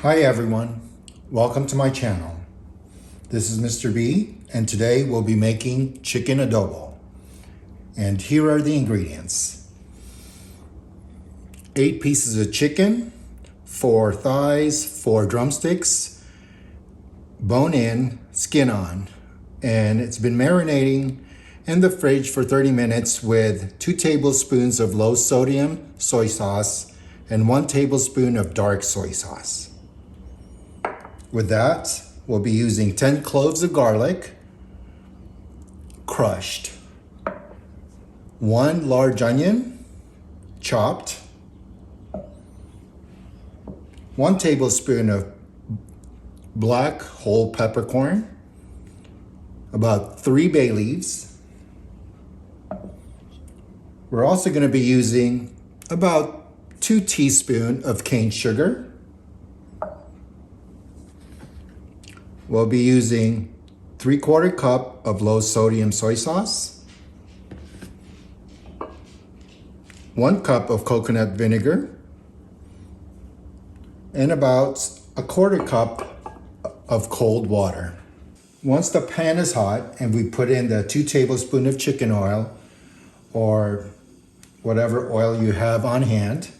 Hi everyone, welcome to my channel. This is Mr. B and today we'll be making chicken adobo. And here are the ingredients. 8 pieces of chicken, 4 thighs, 4 drumsticks, bone in, skin on. And it's been marinating in the fridge for 30 minutes with 2 tablespoons of low sodium soy sauce and 1 tablespoon of dark soy sauce. With that, we'll be using 10 cloves of garlic, crushed, 1 large onion, chopped, 1 tablespoon of black whole peppercorn, about 3 bay leaves. We're also going to be using about 2 teaspoons of cane sugar. We'll be using 3/4 cup of low sodium soy sauce, 1 cup of coconut vinegar, and about 1/4 cup of cold water. Once the pan is hot and we put in the 2 tablespoons of chicken oil or whatever oil you have on hand,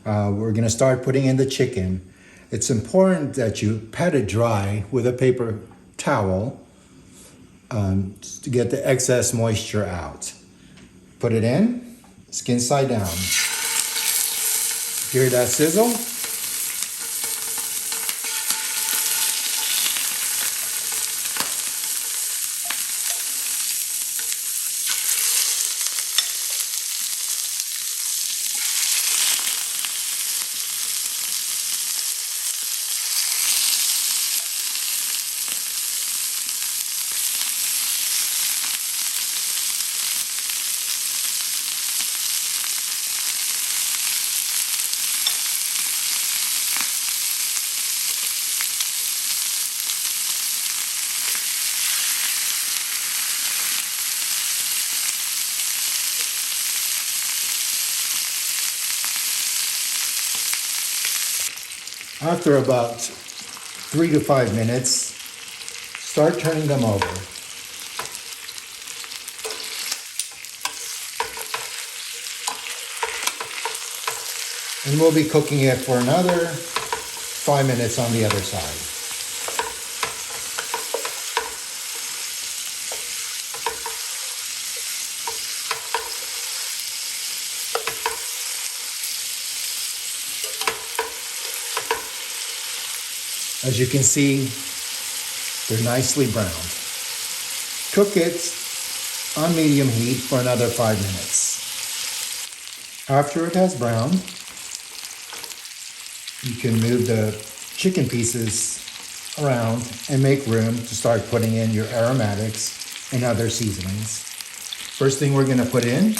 we're going to start putting in the chicken. It's important that you pat it dry with a paper towel to get the excess moisture out. Put it in, skin side down. Hear that sizzle? After about 3 to 5 minutes, start turning them over. And we'll be cooking it for another 5 minutes on the other side. As you can see, they're nicely browned. Cook it on medium heat for another 5 minutes. After it has browned, you can move the chicken pieces around and make room to start putting in your aromatics and other seasonings. First thing we're going to put in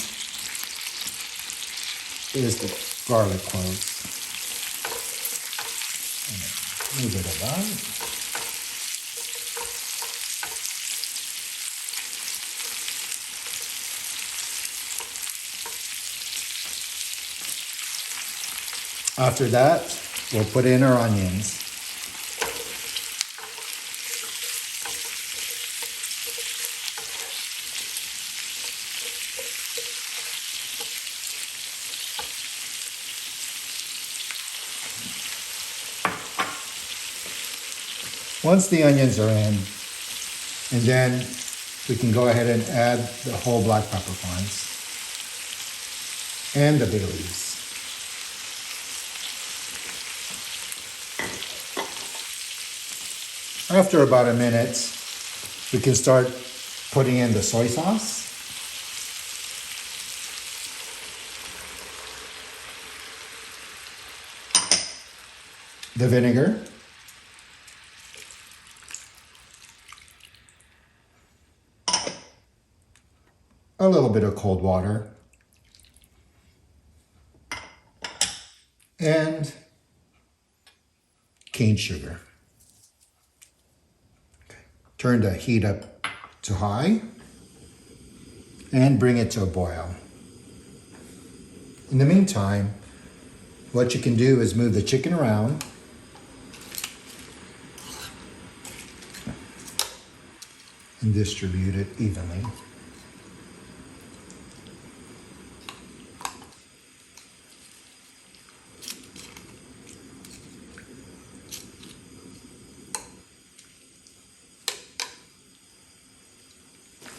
is the garlic cloves. Move it about. After that, we'll put in our onions. Once the onions are in, and then we can go ahead and add the whole black peppercorns and the bay leaves. After about a minute, we can start putting in the soy sauce. The vinegar. A little bit of cold water, and cane sugar. Okay. Turn the heat up to high and bring it to a boil. In the meantime, what you can do is move the chicken around and distribute it evenly.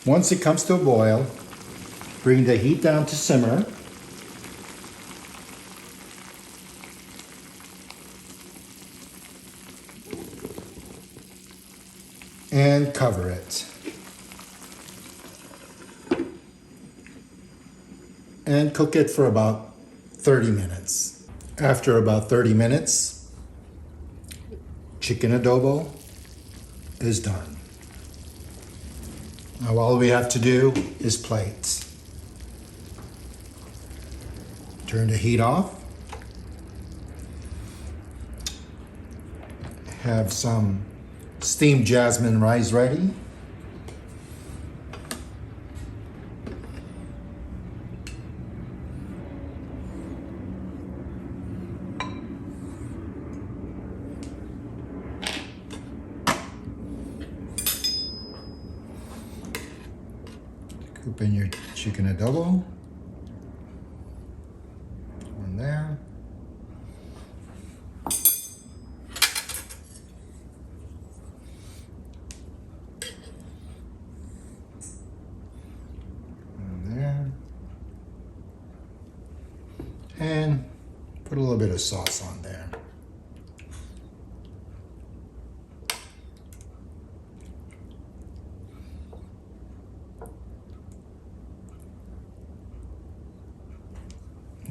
Once it comes to a boil, bring the heat down to simmer. And cover it. And cook it for about 30 minutes. After about 30 minutes, chicken adobo is done. Now all we have to do is plate. Turn the heat off. Have some steamed jasmine rice ready. Cook in your chicken adobo. One there. And put a little bit of sauce on there.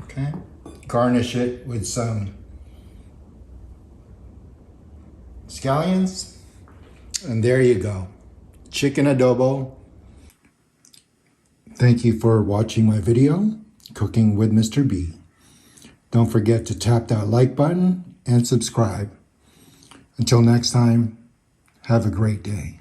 Okay. Garnish it with some scallions. And there you go. Chicken adobo. Thank you for watching my video, Cooking with Mr. B. Don't forget to tap that like button and subscribe. Until next time, have a great day.